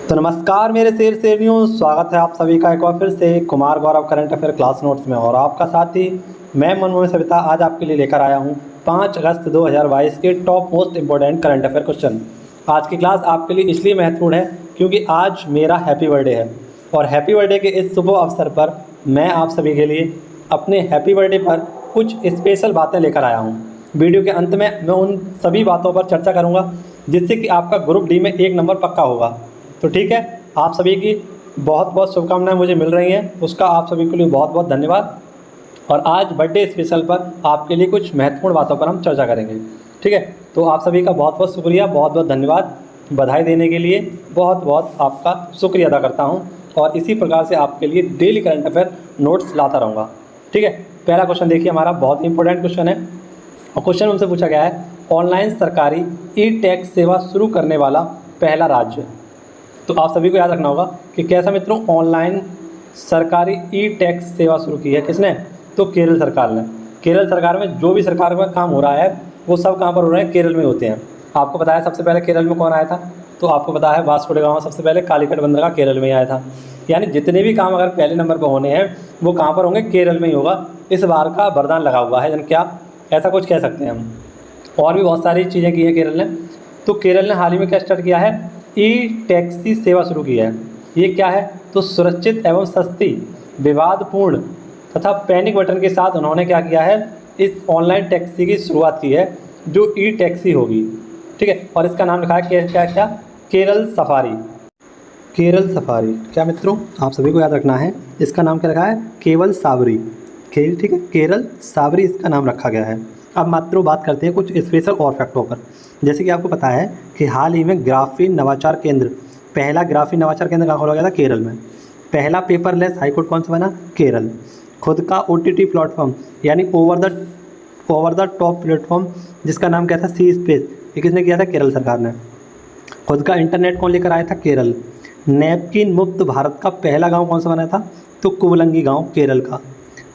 तो नमस्कार मेरे शेरनियों, स्वागत है आप सभी का एक बार फिर से Kumar Gaurav current affair class notes में। और आपका साथी मैं मनमोहन सविता आज आपके लिए लेकर आया हूं 5 अगस्त 2022 के top most important current affair question. आज की क्लास आपके लिए इसलिए महत्वपूर्ण है क्योंकि आज मेरा हैप्पी बर्थडे है और हैप्पी बर्थडे के इस शुभ अवसर पर मैं आप सभी के लिए अपने हैप्पी बर्थडे पर कुछ स्पेशल बातें लेकर आया हूँ। वीडियो के अंत में मैं उन सभी बातों पर चर्चा करूँगा जिससे कि आपका ग्रुप डी में 1 नंबर पक्का होगा। तो ठीक है, आप सभी की बहुत बहुत शुभकामनाएं मुझे मिल रही हैं, उसका आप सभी के लिए बहुत बहुत धन्यवाद। और आज बर्थडे स्पेशल पर आपके लिए कुछ महत्वपूर्ण बातों पर हम चर्चा करेंगे। ठीक है, तो आप सभी का बहुत बहुत शुक्रिया, बहुत बहुत धन्यवाद। बधाई देने के लिए बहुत बहुत आपका शुक्रिया अदा करता हूँ और इसी प्रकार से आपके लिए डेली करंट अफेयर नोट्स लाता रहूँगा। ठीक है, पहला क्वेश्चन देखिए, हमारा बहुत ही इंपॉर्टेंट क्वेश्चन है और क्वेश्चन हमसे पूछा गया है, ऑनलाइन सरकारी ई टैक्स सेवा शुरू करने वाला पहला राज्य। तो आप सभी को याद रखना होगा कि कैसा मित्रों, ऑनलाइन सरकारी ई टैक्स सेवा शुरू की है किसने? तो केरल सरकार ने। केरल सरकार में जो भी सरकार का काम हो रहा है वो सब कहाँ पर हो रहा है? केरल में होते हैं। आपको पता है सबसे पहले केरल में कौन आया था? तो आपको पता है वास्को ड गामा सबसे पहले कालीकट बंदरगाह केरल में ही आया था। यानी जितने भी काम अगर पहले नंबर पर होने हैं वो कहाँ पर होंगे? केरल में ही होगा। इस बार का वरदान लगा हुआ है, यानी क्या ऐसा कुछ कह सकते हैं हम। और भी बहुत सारी चीज़ें की हैं केरल ने। तो केरल ने हाल ही में क्या स्टार्ट किया है? ई टैक्सी सेवा शुरू की है। ये क्या है? तो सुरक्षित एवं सस्ती, विवादपूर्ण तथा पैनिक बटन के साथ उन्होंने क्या किया है? इस ऑनलाइन टैक्सी की शुरुआत की है जो ई टैक्सी होगी। ठीक है, और इसका नाम लिखा है क्या? केरल सफारी। केरल सफारी क्या मित्रों, आप सभी को याद रखना है, इसका नाम क्या रखा है? केवल सावरी। ठीक है, केरल सावरी इसका नाम रखा गया है। अब मात्रों बात करते हैं कुछ स्पेशल और फैक्टों पर। जैसे कि आपको पता है कि हाल ही में ग्राफीन नवाचार केंद्र, पहला ग्राफीन नवाचार केंद्र कहाँ खोला गया था? केरल में। पहला पेपरलेस हाईकोर्ट कौन सा बना? केरल। खुद का OTT प्लेटफॉर्म यानी ओवर द टॉप प्लेटफॉर्म जिसका नाम क्या था? सी स्पेस, ये किसने किया था? केरल सरकार ने। खुद का इंटरनेट कौन लेकर आया था? केरल। नैपकिन मुक्त भारत का पहला गाँव कौन सा बना था? तो कुवलंगी गाँव केरल का।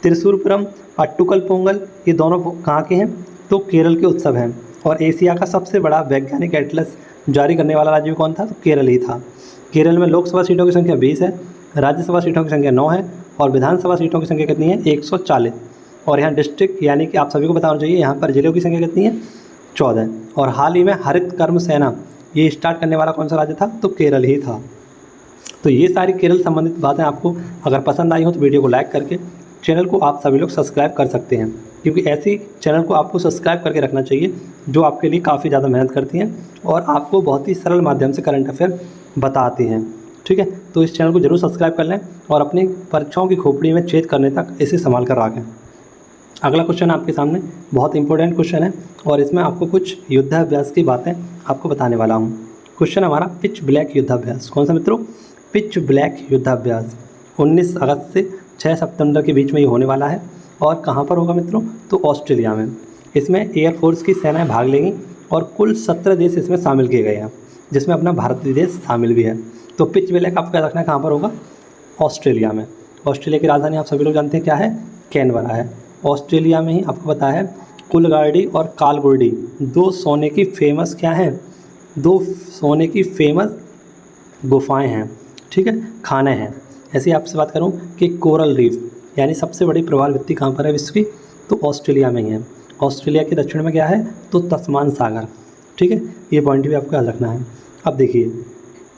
त्रिशूरपुरम, अट्टुकल पोंगल, ये दोनों कहाँ के हैं? तो केरल के उत्सव हैं। और एशिया का सबसे बड़ा वैज्ञानिक एटलस जारी करने वाला राज्य कौन था? तो केरल ही था। केरल में लोकसभा सीटों की संख्या 20 है, राज्यसभा सीटों की संख्या 9 है और विधानसभा सीटों की संख्या कितनी है? 140। और यहाँ डिस्ट्रिक्ट यानी कि आप सभी को बताना चाहिए यहाँ पर जिलों की संख्या कितनी है? 14। और हाल ही में हरित कर्म सेना ये स्टार्ट करने वाला कौन सा राज्य था? तो केरल ही था। तो ये सारी केरल संबंधित बातें आपको अगर पसंद आई हो तो वीडियो को लाइक करके चैनल को आप सभी लोग सब्सक्राइब कर सकते हैं, क्योंकि ऐसी चैनल को आपको सब्सक्राइब करके रखना चाहिए जो आपके लिए काफ़ी ज़्यादा मेहनत करती हैं और आपको बहुत ही सरल माध्यम से करंट अफेयर बताती हैं। ठीक है, तो इस चैनल को जरूर सब्सक्राइब कर लें और अपनी परीक्षाओं की खोपड़ी में छेद करने तक इसे संभाल कर रखें। अगला क्वेश्चन आपके सामने बहुत इंपॉर्टेंट क्वेश्चन है और इसमें आपको कुछ युद्धाभ्यास की बातें आपको बताने वाला हूँ। क्वेश्चन हमारा पिच ब्लैक युद्धाभ्यास। कौन सा मित्रों? पिच ब्लैक युद्धाभ्यास 19 अगस्त से 6 सितंबर के बीच में ये होने वाला है। और कहाँ पर होगा मित्रों? तो ऑस्ट्रेलिया में। इसमें एयरफोर्स की सेनाएं भाग लेंगी और कुल 17 देश इसमें शामिल किए गए हैं, जिसमें अपना भारतीय देश शामिल भी है। तो पिच ब्लैक आपको याद रखना है कहाँ पर होगा? ऑस्ट्रेलिया में। ऑस्ट्रेलिया की राजधानी आप सभी लोग जानते हैं क्या है? कैनबरा है। ऑस्ट्रेलिया में ही आपको पता है कुलगाड़ी और कालगुर्डी 2 सोने की फेमस क्या हैं? 2 सोने की फेमस गुफाएँ हैं। ठीक है, खाने हैं। ऐसे ही आपसे बात करूं कि कोरल रीफ यानी सबसे बड़ी प्रवाल भित्ति कहाँ पर है विश्व की? तो ऑस्ट्रेलिया में ही है। ऑस्ट्रेलिया के दक्षिण में क्या है? तो तस्मान सागर। ठीक है, ये पॉइंट भी आपको याद रखना है। अब देखिए,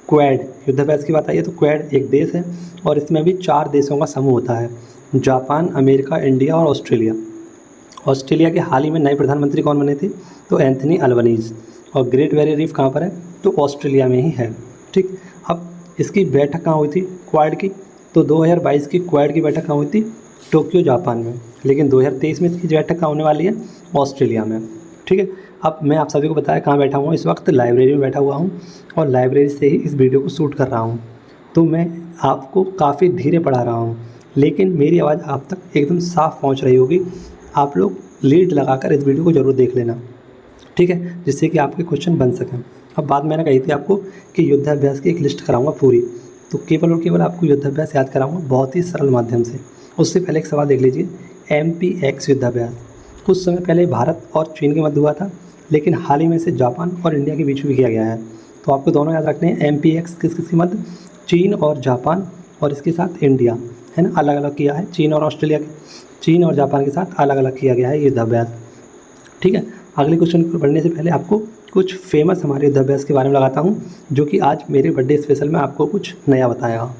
क्वेड युद्धाभ्यास की बात आई है तो क्वेड एक देश है और इसमें भी 4 देशों का समूह होता है, जापान, अमेरिका, इंडिया और ऑस्ट्रेलिया। ऑस्ट्रेलिया के हाल ही में नए प्रधानमंत्री कौन बने थे? तो एंथनी अल्बनीज़। और ग्रेट बैरियर रीफ कहाँ पर है? तो ऑस्ट्रेलिया में ही है। ठीक, अब इसकी बैठक कहाँ हुई थी क्वाड की? तो 2022 की क्वाड की बैठक कहाँ हुई थी? टोक्यो जापान में। लेकिन 2023 में इसकी बैठक कहाँ होने वाली है? ऑस्ट्रेलिया में। ठीक है, अब मैं आप सभी को बताया कहाँ बैठा हुआ हूँ, इस वक्त लाइब्रेरी में बैठा हुआ हूँ और लाइब्रेरी से ही इस वीडियो को शूट कर रहा हूँ। तो मैं आपको काफ़ी धीरे पढ़ा रहा हूँ, लेकिन मेरी आवाज़ आप तक एकदम साफ पहुँच रही होगी। आप लोग लीड लगाकर इस वीडियो को ज़रूर देख लेना। ठीक है, जिससे कि आपके क्वेश्चन बन सकें। अब बात मैंने कही थी आपको कि युद्धाभ्यास की एक लिस्ट कराऊंगा पूरी, तो केवल और केवल आपको युद्धाभ्यास याद कराऊंगा बहुत ही सरल माध्यम से। उससे पहले एक सवाल देख लीजिए, MPX युद्धाभ्यास कुछ समय पहले भारत और चीन के मध्य हुआ था, लेकिन हाल ही में से जापान और इंडिया के बीच में किया गया है। तो आपको दोनों याद रखने हैं। MPX किस किसके मध्य, चीन और जापान और इसके साथ इंडिया, है ना, अलग अलग किया है। चीन और ऑस्ट्रेलिया के, चीन और जापान के साथ अलग अलग किया गया है ये युद्धाभ्यास। ठीक है, अगले क्वेश्चन को पढ़ने से पहले आपको कुछ फेमस हमारे युद्धाभ्यास के बारे में लगाता हूँ, जो कि आज मेरे बर्थडे स्पेशल में आपको कुछ नया बताएगा।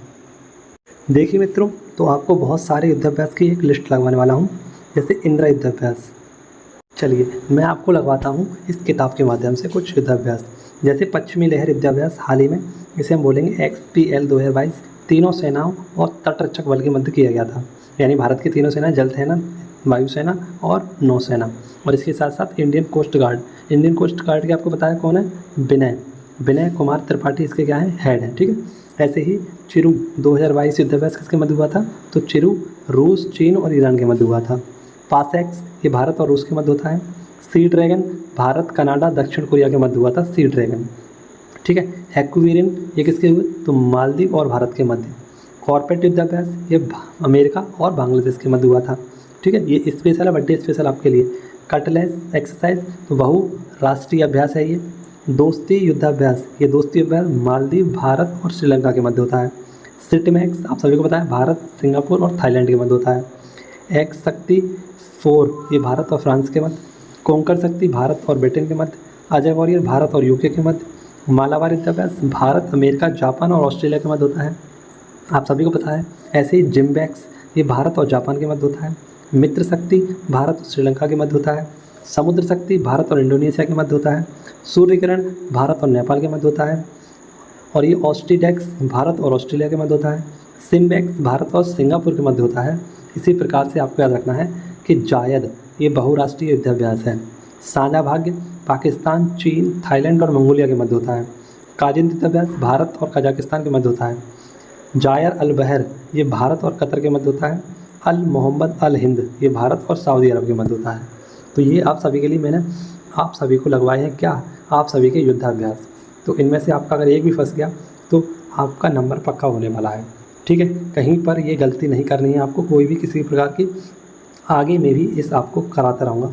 देखिए मित्रों, तो आपको बहुत सारे युद्धाभ्यास की एक लिस्ट लगवाने वाला हूँ, जैसे इंदिरा युद्धाभ्यास। चलिए मैं आपको लगवाता हूँ इस किताब के माध्यम से कुछ युद्धाभ्यास, जैसे पश्चिमी लहर युद्धाभ्यास हाल ही में, इसे हम बोलेंगे XPL 2022, तीनों सेनाओं और तटरक्षक बल के मध्य किया गया था। यानी भारत की तीनों सेना, जल सेना, वायुसेना और नौसेना, और इसके साथ साथ Indian coast guard. Indian coast guard के आपको बताया कौन है, विनय कुमार त्रिपाठी इसके क्या है, हेड है। ठीक है, ऐसे ही चिरू 2022 युद्धाभ्यास किसके मध्य हुआ था, तो चिरू रूस, चीन और ईरान के मध्य हुआ था। पासैक्स ये भारत और रूस के मध्य होता है। सी ड्रैगन भारत, कनाडा, दक्षिण कोरिया के मध्य हुआ था सी ड्रैगन। ठीक है, एक्विरिन ये किसके हुए, तो मालदीव और भारत के मध्य। कॉर्पेट युद्धाभ्यास ये अमेरिका और बांग्लादेश के मध्य हुआ था। ठीक है, ये स्पेशल है, बर्थडे स्पेशल आपके लिए। कटलेस एक्सरसाइज तो बहु राष्ट्रीय अभ्यास है ये। दोस्ती युद्धाभ्यास, ये दोस्ती अभ्यास मालदीव, भारत और श्रीलंका के मध्य होता है। सिटमैक्स आप सभी को पता है, भारत, सिंगापुर और थाईलैंड के मध्य होता है। एक्स शक्ति 4 ये भारत और फ्रांस के मध्य। कोंकर शक्ति भारत और ब्रिटेन के मध्य। अजय वॉरियर भारत और यूके के मध्य। मालाबार युद्धाभ्यास भारत, अमेरिका, जापान और ऑस्ट्रेलिया के मध्य होता है, आप सभी को पता है। ऐसे ही जिम्बैक्स ये भारत और जापान के मध्य होता है। मित्र शक्ति भारत और श्रीलंका के मध्य होता है। समुद्र शक्ति भारत और इंडोनेशिया के मध्य होता है। सूर्यकिरण भारत और नेपाल के मध्य होता है। और ये ऑस्ट्रीडेक्स भारत और ऑस्ट्रेलिया के मध्य होता है। सिम्बैक्स भारत और सिंगापुर के मध्य होता है। इसी प्रकार से आपको याद रखना है कि जायद ये बहुराष्ट्रीय युद्धाभ्यास है। साझा भाग्य पाकिस्तान, चीन, थाईलैंड और मंगोलिया के मध्य होता है। काजिन युद्धाभ्यास भारत और कजाकिस्तान के मध्य होता है। जायर अल बहर ये भारत और कतर के मध्य होता है। अल मोहम्मद अल हिंद ये भारत और सऊदी अरब के मध्य होता है। तो ये आप सभी के लिए मैंने आप सभी को लगवाए हैं, क्या, आप सभी के युद्धाभ्यास। तो इनमें से आपका अगर एक भी फंस गया तो आपका नंबर पक्का होने वाला है। ठीक है, कहीं पर ये गलती नहीं करनी है आपको, कोई भी किसी प्रकार की। आगे मैं भी इस आपको कराता रहूँगा।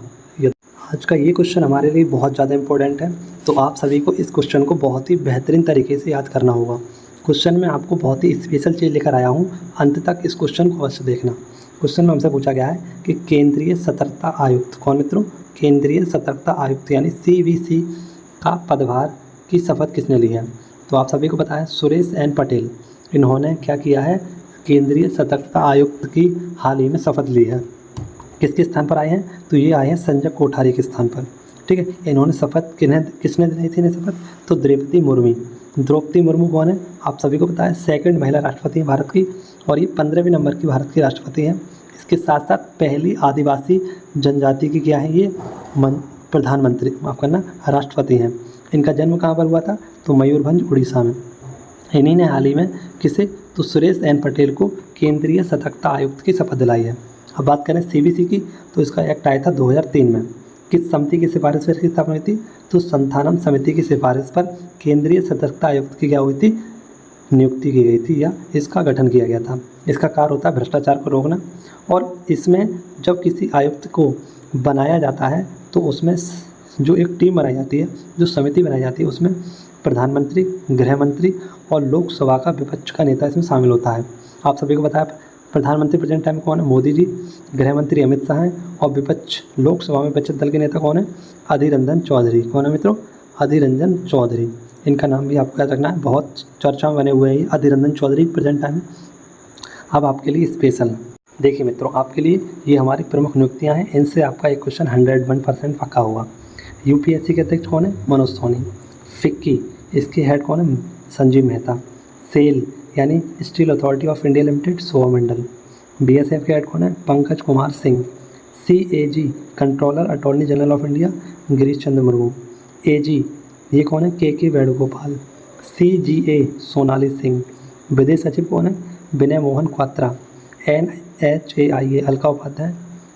आज का ये क्वेश्चन हमारे लिए बहुत ज़्यादा इंपॉर्टेंट है, तो आप सभी को इस क्वेश्चन को बहुत ही बेहतरीन तरीके से याद करना होगा। क्वेश्चन में आपको बहुत ही स्पेशल चीज़ लेकर आया हूँ, अंत तक इस क्वेश्चन को अवश्य देखना। क्वेश्चन में हमसे पूछा गया है कि केंद्रीय सतर्कता आयुक्त कौन मित्रों, केंद्रीय सतर्कता आयुक्त यानी CVC का पदभार की शपथ किसने ली है। तो आप सभी को पता है सुरेश एन पटेल, इन्होंने क्या किया है, केंद्रीय सतर्कता आयुक्त की हाल ही में शपथ ली है। किसके स्थान पर आए हैं, तो ये आए हैं संजय कोठारी के स्थान पर। ठीक है, इन्होंने शपथ किसने दिलाई थी इन्हें शपथ, तो द्रौपदी मुर्मू कौन है, आप सभी को पता है, सेकंड महिला राष्ट्रपति हैं भारत की, और ये 15वें नंबर की भारत की राष्ट्रपति हैं। इसके साथ साथ पहली आदिवासी जनजाति की क्या है, ये प्रधानमंत्री माफ़ करना राष्ट्रपति हैं। इनका जन्म कहाँ पर हुआ था, तो मयूरभंज उड़ीसा में। इन्हीं ने हाल ही में किसे, तो सुरेश एन पटेल को केंद्रीय सतर्कता आयुक्त की शपथ दिलाई है। अब बात करें CVC की, तो इसका एक्ट आया था 2003 में। किस समिति की सिफारिश पर इसकी स्थापना हुई थी, तो संथानम समिति की सिफारिश पर केंद्रीय सतर्कता आयुक्त की क्या हुई थी, नियुक्ति की गई थी या इसका गठन किया गया था। इसका कार्य होता है भ्रष्टाचार को रोकना, और इसमें जब किसी आयुक्त को बनाया जाता है तो उसमें जो एक टीम बनाई जाती है, जो समिति बनाई जाती है, उसमें प्रधानमंत्री, गृह मंत्री और लोकसभा का विपक्ष का नेता इसमें शामिल होता है। आप सभी को बताया प्रधानमंत्री प्रेजेंट टाइम कौन है, मोदी जी, गृह मंत्री अमित शाह हैं, और विपक्ष लोकसभा में विपक्ष दल के नेता कौन है, अधीर रंजन चौधरी। कौन है मित्रों, अधीर रंजन चौधरी। इनका नाम भी आपको याद रखना है, बहुत चर्चा में बने हुए हैं अधीर रंजन चौधरी प्रेजेंट टाइम में। अब आपके लिए स्पेशल देखिए मित्रों, आपके लिए ये हमारी प्रमुख नियुक्तियाँ हैं, इनसे आपका एक क्वेश्चन 101% पक्का होगा। UPSC के अध्यक्ष कौन है, मनोज सोनी। फिक्की इसके हेड कौन है, संजीव मेहता। सेल यानी steel authority of India limited, Soma Mondal. BSF के हेड कौन है, Pankaj Kumar Singh. CAG controller attorney general of India, Girish Chandra Murmu. AG ये कौन है, KK वेणुगोपाल। CGA सोनाली सिंह। विदेश सचिव कौन है, विनय मोहन क्वात्रा। NHAIA अलका उपाध्याय।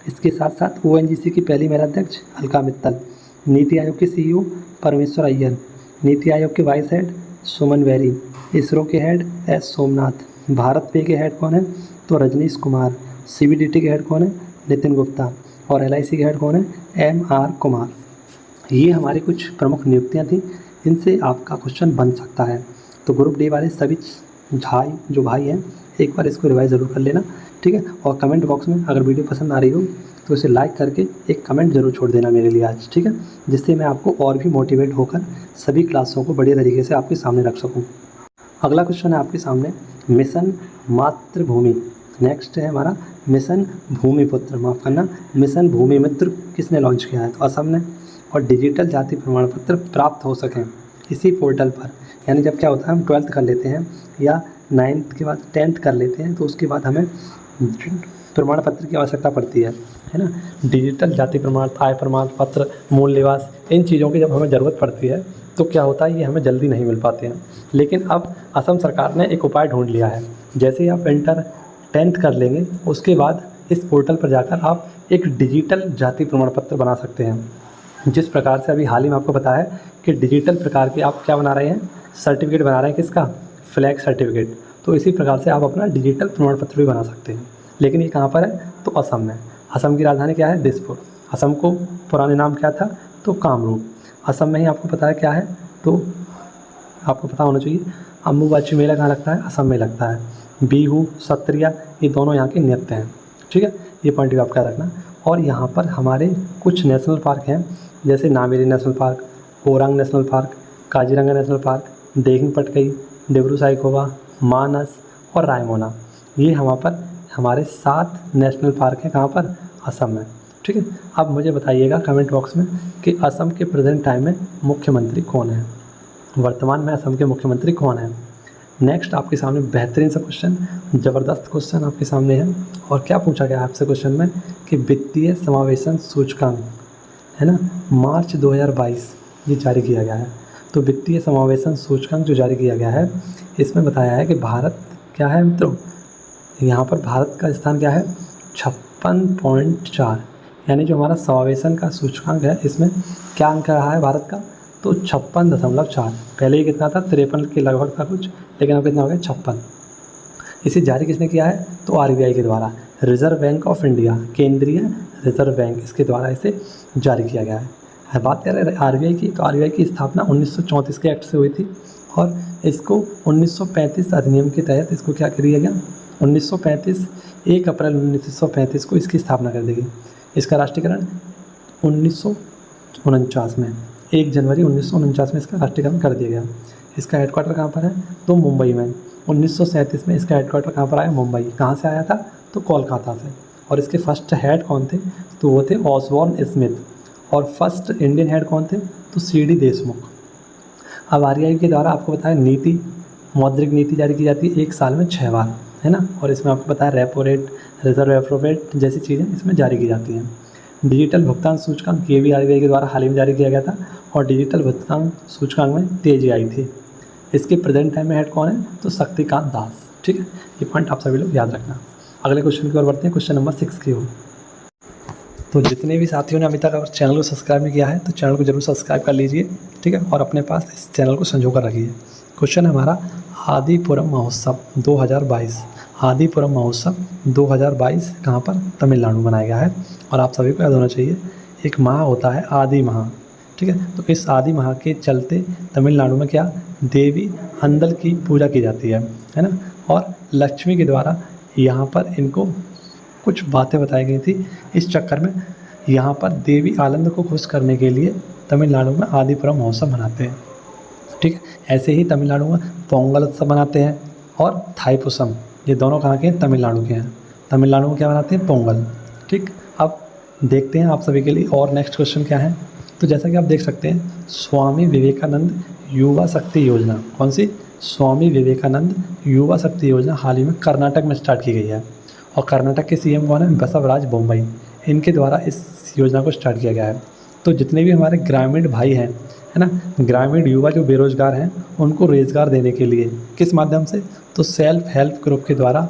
इसके साथ साथ ONGC की पहली महिला अध्यक्ष अलका मित्तल। नीति आयोग के CEO परमेश्वर अय्यर। नीति आयोग के वाइस हेड सुमन बेरी। इसरो के हेड S सोमनाथ। भारत पे के हेड कौन है, तो रजनीश कुमार। CBDT के हेड कौन है, नितिन गुप्ता। और LIC के हेड कौन है, MR कुमार। ये हमारी कुछ प्रमुख नियुक्तियाँ थी, इनसे आपका क्वेश्चन बन सकता है। तो ग्रुप डी वाले सभी भाई हैं, एक बार इसको रिवाइज ज़रूर कर लेना, ठीक है। और कमेंट बॉक्स में अगर वीडियो पसंद आ रही हो तो इसे लाइक करके एक कमेंट ज़रूर छोड़ देना मेरे लिए आज, ठीक है, जिससे मैं आपको और भी मोटिवेट होकर सभी क्लासों को बढ़िया तरीके से आपके सामने रख सकूँ। अगला क्वेश्चन है आपके सामने, मिशन मातृभूमि। नेक्स्ट है हमारा मिशन भूमिपुत्र, माफ़ करना, मिशन भूमि मित्र किसने लॉन्च किया है? तो असम ने। और डिजिटल जाति प्रमाण पत्र प्राप्त हो सकें इसी पोर्टल पर, यानी जब क्या होता है, हम 12th कर लेते हैं या 9th के बाद 10th कर लेते हैं, तो उसके बाद हमें प्रमाण पत्र की आवश्यकता पड़ती है ना। डिजिटल जाति प्रमाण, आय प्रमाण पत्र, मूल निवास, इन चीज़ों की जब हमें ज़रूरत पड़ती है तो क्या होता है, ये हमें जल्दी नहीं मिल पाते हैं। लेकिन अब असम सरकार ने एक उपाय ढूंढ लिया है। जैसे ही आप इंटर 10th कर लेंगे, उसके बाद इस पोर्टल पर जाकर आप एक डिजिटल जाति प्रमाण पत्र बना सकते हैं। जिस प्रकार से अभी हाल ही में आपको बताया है कि डिजिटल प्रकार के आप क्या बना रहे हैं, सर्टिफिकेट बना रहे हैं, किसका? Flag certificate. तो इसी प्रकार से आप अपना डिजिटल प्रमाण पत्र भी बना सकते हैं। लेकिन ये कहाँ पर है? तो असम में। असम की राजधानी क्या है? दिसपुर। असम को पुराने नाम क्या था? तो कामरूप। असम में ही आपको पता है क्या है, तो आपको पता होना चाहिए अम्बुबाची मेला कहाँ लगता है? असम में लगता है। बिहू, सत्रिया, ये दोनों यहाँ के नृत्य हैं, ठीक है। ये पॉइंट भी आपका रखना। और यहाँ पर हमारे कुछ नेशनल पार्क हैं, जैसे Nameri national park, Orang national park, Kaziranga national park, Dehing Patkai, Dibru Saikhowa, Manas और रायमोना। ये वहाँ पर हमारे 7 नेशनल पार्क हैं, कहाँ पर? असम में, ठीक है। अब मुझे बताइएगा कमेंट बॉक्स में कि असम के प्रेजेंट टाइम में मुख्यमंत्री कौन है, वर्तमान में असम के मुख्यमंत्री कौन है। नेक्स्ट आपके सामने बेहतरीन सा क्वेश्चन, ज़बरदस्त क्वेश्चन आपके सामने है। और क्या पूछा गया आपसे क्वेश्चन में कि वित्तीय समावेशन सूचकांक है ना, मार्च 2022 ये जारी किया गया है। तो वित्तीय समावेशन सूचकांक जो जारी किया गया है, इसमें बताया है कि भारत क्या है मित्रों, यहाँ पर भारत का स्थान क्या है? 56.4, यानी जो हमारा समावेशन का सूचकांक है, इसमें क्या अंक रहा है भारत का? तो 56.4। पहले ही कितना था? 53 के लगभग था कुछ, लेकिन अब कितना हो गया? 56। इसे जारी किसने किया है? तो RBI के द्वारा, रिजर्व बैंक ऑफ इंडिया, केंद्रीय रिजर्व बैंक, इसके द्वारा इसे जारी किया गया है। बात कर रहे हैं RBI की, तो RBI की स्थापना 1934 के एक्ट से हुई थी और इसको 1935 अधिनियम के तहत इसको क्या किया गया? 1935 1 अप्रैल 1935 को इसकी स्थापना कर दी गई। इसका राष्ट्रीयकरण 1949 में, 1 जनवरी 1949 में इसका राष्ट्रीयकरण कर दिया गया। इसका हेडक्वार्टर कहाँ पर है? तो मुंबई में। 1937 में इसका हेडक्वार्टर कहाँ पर आया? मुंबई। कहाँ से आया था? तो कोलकाता से। और इसके फर्स्ट हेड कौन थे? तो वो थे ऑसबॉर्न स्मिथ। और फर्स्ट इंडियन हेड कौन थे? तो CD देशमुख। अब RBI के द्वारा आपको बताया नीति, मौद्रिक नीति जारी की जाती है 1 साल में 6 बार, है ना। और इसमें आपको पता है repo rate, reserve repo rate जैसी चीज़ें इसमें जारी की जाती हैं। डिजिटल भुगतान सूचकांक ये भी RBI के द्वारा हाल ही में जारी किया गया था और डिजिटल भुगतान सूचकांक में तेज़ी आई थी। इसके प्रेजेंट टाइम में हेड कौन है? तो शक्तिकांत दास, ठीक है। ये पॉइंट आप सभी लोग याद रखना। अगले क्वेश्चन की ओर बढ़ते हैं, क्वेश्चन नंबर 6 की ओर। तो जितने भी साथियों ने अभी तक अगर चैनल को सब्सक्राइब नहीं किया है तो चैनल को जरूर सब्सक्राइब कर लीजिए, ठीक है, और अपने पास इस चैनल को संजो कर रखिए। क्वेश्चन है हमारा, आदिपुरम महोत्सव 2022। आदिपुरम महोत्सव 2022 कहाँ पर? तमिलनाडु में मनाया गया है। और आप सभी को याद होना चाहिए एक माह होता है आदि माह, ठीक है। तो इस आदि माह के चलते तमिलनाडु में क्या? देवी अंदल की पूजा की जाती है ना। और लक्ष्मी के द्वारा यहाँ पर इनको कुछ बातें बताई गई थी। इस चक्कर में यहाँ पर देवी आनंद को खुश करने के लिए तमिलनाडु में आदिपुरम महोत्सव मनाते हैं, ठीक है। ऐसे ही तमिलनाडु में पोंगल उत्सव मनाते हैं और थाईपुसम, ये दोनों कहाँ के हैं? तमिलनाडु के हैं। तमिलनाडु में क्या मनाते हैं? पोंगल, ठीक। अब देखते हैं आप सभी के लिए और नेक्स्ट क्वेश्चन क्या है। तो जैसा कि आप देख सकते हैं, स्वामी विवेकानंद युवा शक्ति योजना, कौन सी? स्वामी विवेकानंद युवा शक्ति योजना हाल ही में कर्नाटक में स्टार्ट की गई है। और कर्नाटक के CM कौन है? बसवराज बोम्मई। इनके द्वारा इस योजना को स्टार्ट किया गया है। तो जितने भी हमारे ग्रामीण भाई हैं, है ना, ग्रामीण युवा जो बेरोजगार हैं, उनको रोजगार देने के लिए किस माध्यम से? तो सेल्फ हेल्प ग्रुप के द्वारा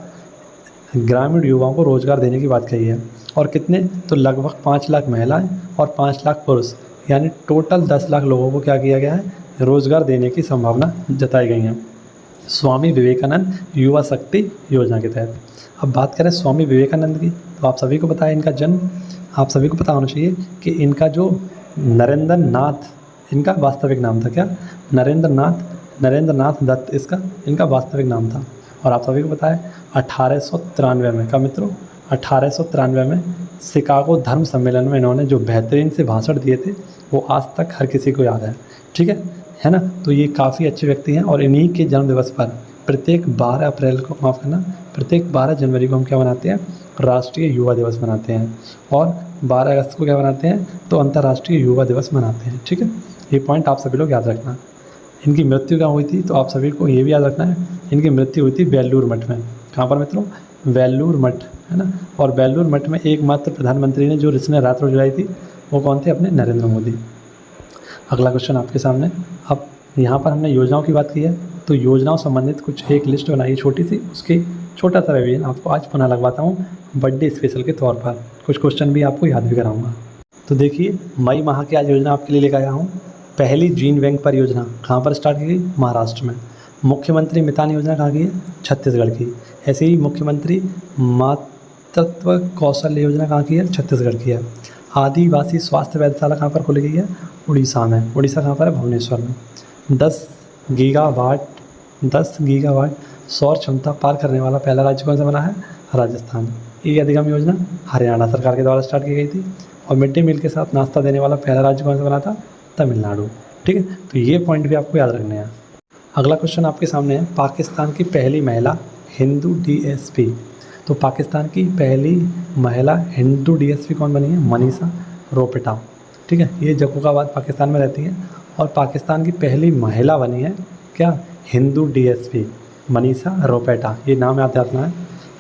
ग्रामीण युवाओं को रोजगार देने की बात कही है। और कितने? तो लगभग 5 लाख महिलाएं और 5 लाख पुरुष, यानी टोटल 10 लाख लोगों को क्या किया गया है? रोजगार देने की संभावना जताई गई है स्वामी विवेकानंद युवा शक्ति योजना के तहत। अब बात करें स्वामी विवेकानंद की, तो आप सभी को पता है इनका जन्म, आप सभी को पता होना चाहिए कि इनका जो नरेंद्र नाथ इनका वास्तविक नाम था क्या? नरेंद्र नाथ दत्त इनका वास्तविक नाम था। और आप सभी को पता है 1893 में, क्या मित्रों, 1893 में शिकागो धर्म सम्मेलन में इन्होंने जो बेहतरीन से भाषण दिए थे वो आज तक हर किसी को याद है। ठीक है ना। तो ये काफ़ी अच्छे व्यक्ति हैं और इन्हीं के जन्म दिवस पर प्रत्येक 12 अप्रैल को, माफ़ करना, प्रत्येक 12 जनवरी को हम क्या मनाते हैं? राष्ट्रीय युवा दिवस मनाते हैं। और 12 अगस्त को क्या मनाते हैं? तो अंतर्राष्ट्रीय युवा दिवस मनाते हैं। ठीक है, ये पॉइंट आप सभी लोग याद रखना। इनकी मृत्यु कहाँ हुई थी? तो आप सभी को ये भी याद रखना है, इनकी मृत्यु हुई थी बेलूर मठ में। कहाँ पर मित्रों? वेल्लूर मठ, है ना। और बेलूर मठ में एकमात्र प्रधानमंत्री ने जो जिसने रात जलाई थी वो कौन थे? अपने नरेंद्र मोदी। अगला क्वेश्चन आपके सामने। अब यहाँ पर हमने योजनाओं की बात की है, तो योजनाओं संबंधित कुछ एक लिस्ट बनाई छोटी सी, उसकी छोटा सा रिवीजन आपको आज पुनः लगवाता हूँ बर्थडे स्पेशल के तौर पर। कुछ क्वेश्चन भी आपको याद भी कराऊंगा। तो देखिए, मई माह की आज योजना आपके लिए लेकर आया हूँ। पहली जीन बैंक परियोजना कहाँ पर स्टार्ट की गई? महाराष्ट्र में। मुख्यमंत्री मितान योजना कहाँ की है? छत्तीसगढ़ की। ऐसे ही मुख्यमंत्री मातृत्व कौशल योजना कहाँ की है? छत्तीसगढ़ की है। आदिवासी स्वास्थ्य वेधशाला कहाँ पर खोली गई है? उड़ीसा में। उड़ीसा कहाँ पर है? भुवनेश्वर में। 10 गीगावाट सौर क्षमता पार करने वाला पहला राज्य कौन सा बना है? राजस्थान। ई अधिगम योजना हरियाणा सरकार के द्वारा स्टार्ट की गई थी। और मिड डे मील के साथ नाश्ता देने वाला पहला राज्य कौन सा बना था? तमिलनाडु। ठीक है, तो ये पॉइंट भी आपको याद रखने हैं। अगला क्वेश्चन आपके सामने है, पाकिस्तान की पहली महिला हिंदू डीएसपी। तो पाकिस्तान की पहली महिला हिंदू डीएसपी कौन बनी है? मनीषा रोपेटा। ठीक है, ये जकोबाबाद पाकिस्तान में रहती है और पाकिस्तान की पहली महिला बनी है क्या? हिंदू डीएसपी मनीषा रोपेटा। ये नाम याद रखना है।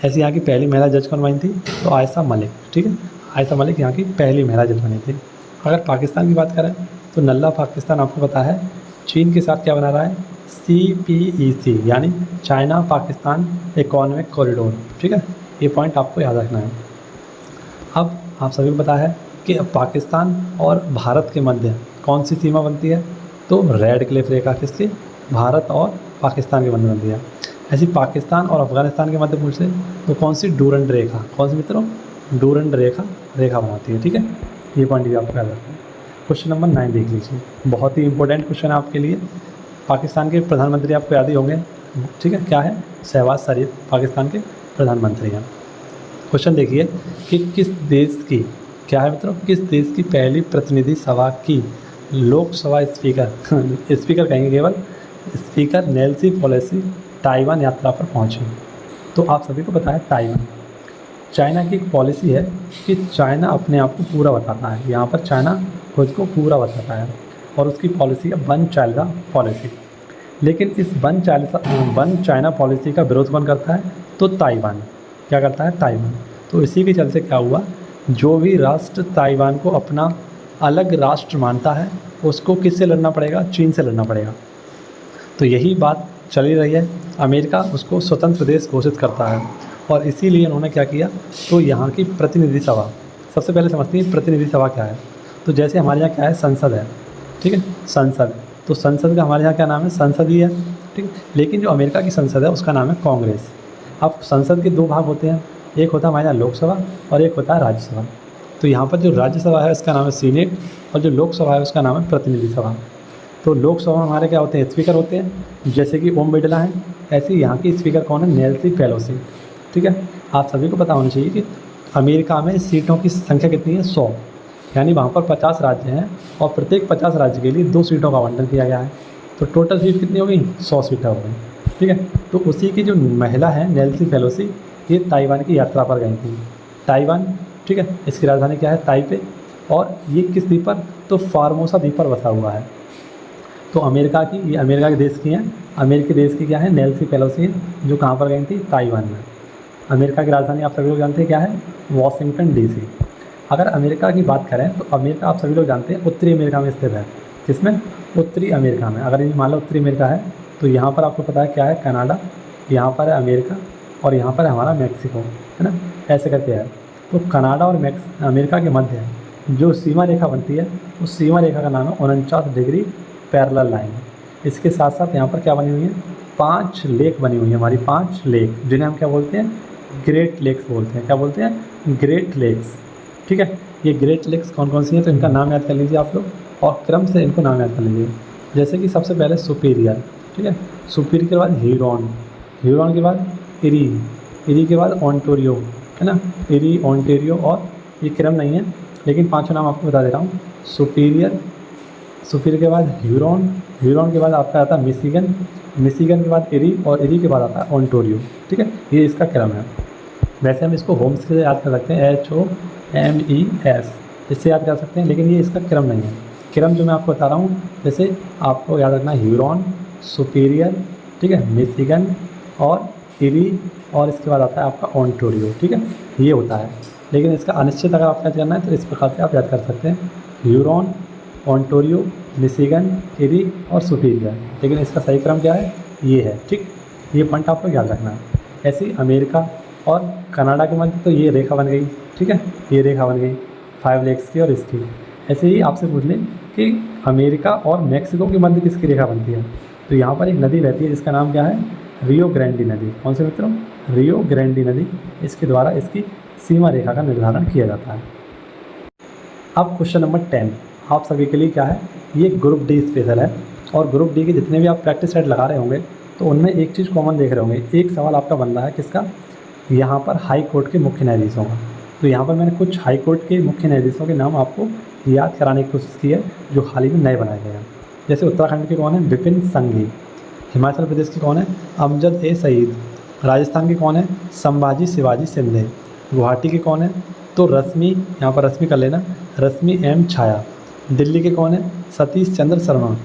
ऐसे यहाँ की पहली महिला जज कौन बनी थी? तो आयशा मलिक। ठीक है, आयशा मलिक यहाँ की पहली महिला जज बनी थी। अगर पाकिस्तान की बात करें तो नल्ला पाकिस्तान आपको पता है चीन के साथ क्या बना रहा है? CPEC यानी चाइना पाकिस्तान इकोनॉमिक कॉरिडोर। ठीक है, ये पॉइंट आपको याद रखना है। अब आप सभी को पता है कि पाकिस्तान और भारत के मध्य कौन सी सीमा बनती है? तो रेड क्लिफ रेखा किसकी? भारत और पाकिस्तान के मध्य बनती है। ऐसी पाकिस्तान और अफगानिस्तान के मध्य पूछे तो कौन सी? डूरंड रेखा। कौन सी मित्रों? डूरंड रेखा बनाती है। ठीक है, ये पॉइंट भी आपको याद रखना है। क्वेश्चन नंबर 9 देख लीजिए, बहुत ही इंपॉर्टेंट क्वेश्चन है आपके लिए। पाकिस्तान के प्रधानमंत्री आपको याद ही होंगे। ठीक है, क्या है? शहबाज शरीफ पाकिस्तान के प्रधानमंत्री हैं। क्वेश्चन देखिए कि किस देश की, क्या है मित्रों, किस देश की पहली प्रतिनिधि सभा की लोकसभा स्पीकर कहेंगे केवल, स्पीकर नैन्सी पेलोसी ताइवान यात्रा पर पहुंची? तो आप सभी को पता है ताइवान चाइना की एक पॉलिसी है कि चाइना अपने आप को पूरा बताता है। यहाँ पर चाइना खुद को पूरा बताता है और उसकी पॉलिसी है वन चाइना पॉलिसी। लेकिन इस वन चाइना पॉलिसी का विरोध कौन करता है? तो ताइवान। क्या करता है? ताइवान। तो इसी के चलते क्या हुआ, जो भी राष्ट्र ताइवान को अपना अलग राष्ट्र मानता है उसको किससे लड़ना पड़ेगा? चीन से लड़ना पड़ेगा। तो यही बात चली रही है। अमेरिका उसको स्वतंत्र देश घोषित करता है और इसीलिए उन्होंने क्या किया, तो यहाँ की प्रतिनिधि सभा, सबसे पहले समझते हैं प्रतिनिधि सभा क्या है। तो जैसे हमारे यहाँ क्या है? संसद है। ठीक है, संसद। तो संसद का हमारे यहाँ क्या नाम है? संसद ही है। ठीक है, लेकिन जो अमेरिका की संसद है उसका नाम है कांग्रेस। अब संसद के 2 भाग होते हैं, एक होता है हमारे यहाँ लोकसभा और एक होता है राज्यसभा। तो यहाँ पर जो राज्यसभा है उसका नाम है सीनेट और जो लोकसभा है उसका नाम है प्रतिनिधि सभा। तो लोकसभा में हमारे क्या होते हैं? स्पीकर होते हैं, जैसे कि ओम बिरला हैं। ऐसे ही यहाँ की स्पीकर कौन है? Nancy Pelosi. ठीक है, आप सभी को पता होना चाहिए कि अमेरिका में सीटों की संख्या कितनी है? 100। यानी वहाँ पर 50 राज्य हैं और प्रत्येक 50 राज्य के लिए 2 सीटों का आवंटन किया गया है। तो टोटल सीट कितनी हो गई? 100 सीटें हो गई। ठीक है, तो उसी की जो महिला है नैन्सी पेलोसी, ये ताइवान की यात्रा पर गई थी। ताइवान, ठीक है, इसकी राजधानी क्या है? ताइपे। और ये किस द्वीप पर? तो फार्मोसा द्वीप पर बसा हुआ है। तो अमेरिका की, ये अमेरिका के देश की हैं। अमेरिकी देश की क्या है? नैन्सी पेलोसी है, जो कहाँ पर गई थी? ताइवान में। अमेरिका की राजधानी आप सभी लोग जानते हैं क्या है? Washington DC। अगर अमेरिका की बात करें तो अमेरिका आप सभी लोग जानते हैं उत्तरी अमेरिका में स्थित है। किसमें? उत्तरी अमेरिका में। अगर ये मान लो उत्तरी अमेरिका है तो यहाँ पर आपको पता है क्या है? कनाडा, यहाँ पर है अमेरिका और यहाँ पर है हमारा मैक्सिको, है ना, ऐसे करके है। तो कनाडा और अमेरिका के मध्य जो सीमा रेखा बनती है उस सीमा रेखा का नाम है 49 डिग्री पैरेलल लाइन। इसके साथ साथ यहाँ पर क्या बनी हुई है? 5 लेक बनी हुई है हमारी, 5 लेक, जिन्हें हम क्या बोलते हैं? ग्रेट लेक्स बोलते हैं। क्या बोलते हैं? Great lakes. ठीक है, ये ग्रेट लेक्स कौन कौन सी हैं? तो इनका नाम याद कर लीजिए आप लोग। और क्रम से इनको नाम याद कर लीजिए। जैसे कि सबसे पहले सुपीरियर, ठीक है, सुपीरियर के बाद ह्यूरॉन, ह्यूरॉन के बाद इरी, इरी के बाद ओंटारियो, है ना, इरी, ओंटारियो, और ये क्रम नहीं है लेकिन पांचों नाम आपको बता दे रहा हूँ। सुपीरियर, सुपीरियर के बाद ह्यूरॉन, ह्यूरॉन के बाद आपका आता है मिशिगन, मिशिगन के बाद इरी, और इरी के बाद आता है ओंटारियो, ठीक है, ये इसका क्रम है। वैसे हम इसको होम्स से याद कर सकते हैं, HOMES, इससे याद कर सकते हैं, लेकिन ये इसका क्रम नहीं है। क्रम जो मैं आपको बता रहा हूँ, जैसे आपको याद रखना है ह्यूरॉन, सुपीरियर, ठीक है, मिशिगन और इरी, और इसके बाद आता है आपका ओंटारियो, ठीक है, ये होता है। लेकिन इसका अनिश्चित अगर आप याद करना है तो इस प्रकार से आप याद कर सकते हैं, ह्यूरॉन, ओंटारियो, मिशिगन, इरी और सुपीरियर, लेकिन इसका सही क्रम क्या है, ये है, ठीक, ये पॉइंट आपको याद रखना है। ऐसे ही अमेरिका और कनाडा के मध्य तो ये रेखा बन गई, ठीक है, ये रेखा बन गई 5 लेग्स की और इसकी। ऐसे ही आपसे पूछ लें कि अमेरिका और मैक्सिको के मध्य किसकी रेखा बनती है, तो यहाँ पर एक नदी बहती है जिसका नाम क्या है, रियो ग्रैंडी नदी। कौन से मित्रों, रियो ग्रैंडी नदी, इसके द्वारा इसकी सीमा रेखा का निर्धारण किया जाता है। अब क्वेश्चन नंबर 10 आप सभी के लिए क्या है, ये ग्रुप डी स्पेशल है, और ग्रुप डी के जितने भी आप प्रैक्टिस सेट लगा रहे होंगे तो उनमें एक चीज़ कॉमन देख रहे होंगे। एक सवाल आपका बन रहा है किसका, यहाँ पर हाई कोर्ट के मुख्य न्यायाधीशों का। तो यहाँ पर मैंने कुछ हाई कोर्ट के मुख्य न्यायाधीशों के नाम आपको याद कराने की कोशिश की है जो हाल ही में नए बनाए गए हैं। जैसे उत्तराखंड के कौन है, विपिन संघी, हिमाचल प्रदेश के कौन है, अमजद ए सईद, राजस्थान के कौन है, संभाजी शिवाजी शिंदे, गुवाहाटी के कौन है, तो रश्मि, यहाँ पर रश्मि कर लेना, रश्मि एम छाया, दिल्ली के कौन है, सतीश चंद्र शर्मा,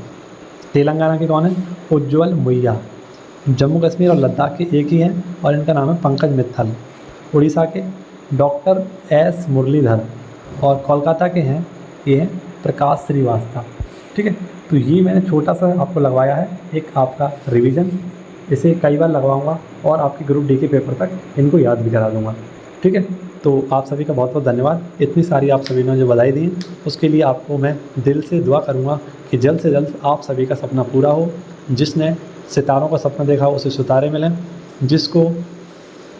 तेलंगाना के कौन है, उज्ज्वल मुइया, जम्मू कश्मीर और लद्दाख के एक ही हैं और इनका नाम है पंकज मित्तल, उड़ीसा के डॉक्टर एस मुरलीधर, और कोलकाता के हैं ये हैं प्रकाश श्रीवास्तव, ठीक है। तो ये मैंने छोटा सा आपको लगवाया है एक आपका रिवीजन, इसे कई बार लगवाऊंगा और आपके ग्रुप डी के पेपर तक इनको याद भी करा दूंगा, ठीक है। तो आप सभी का बहुत बहुत धन्यवाद, इतनी सारी आप सभी ने जो बधाई दी उसके लिए आपको मैं दिल से दुआ करूंगा कि जल्द से जल्द आप सभी का सपना पूरा हो। जिसने सितारों का सपना देखा उसे सितारे मिलें, जिसको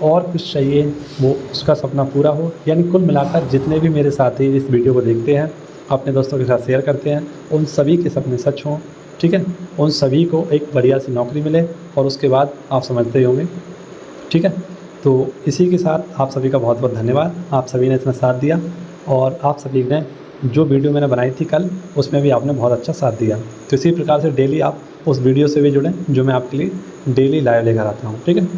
और कुछ चाहिए वो उसका सपना पूरा हो। यानी कुल मिलाकर जितने भी मेरे साथी इस वीडियो को देखते हैं, अपने दोस्तों के साथ शेयर करते हैं, उन सभी के सपने सच हों, ठीक है, उन सभी को एक बढ़िया सी नौकरी मिले और उसके बाद आप समझते ही होंगे, ठीक है। तो इसी के साथ आप सभी का बहुत बहुत धन्यवाद, आप सभी ने इतना साथ दिया, और आप सभी ने जो वीडियो मैंने बनाई थी कल उसमें भी आपने बहुत अच्छा साथ दिया। तो इसी प्रकार से डेली आप उस वीडियो से भी जुड़ें जो मैं आपके लिए डेली लाइव लेकर आता हूँ, ठीक है।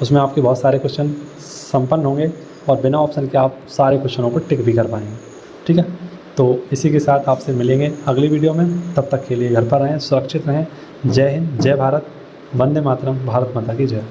उसमें आपके बहुत सारे क्वेश्चन संपन्न होंगे और बिना ऑप्शन के आप सारे क्वेश्चनों को टिक भी कर पाएंगे, ठीक है। तो इसी के साथ आपसे मिलेंगे अगली वीडियो में, तब तक के लिए घर पर रहें, सुरक्षित रहें। जय हिंद, जय भारत, वंदे मातरम, भारत माता की जय।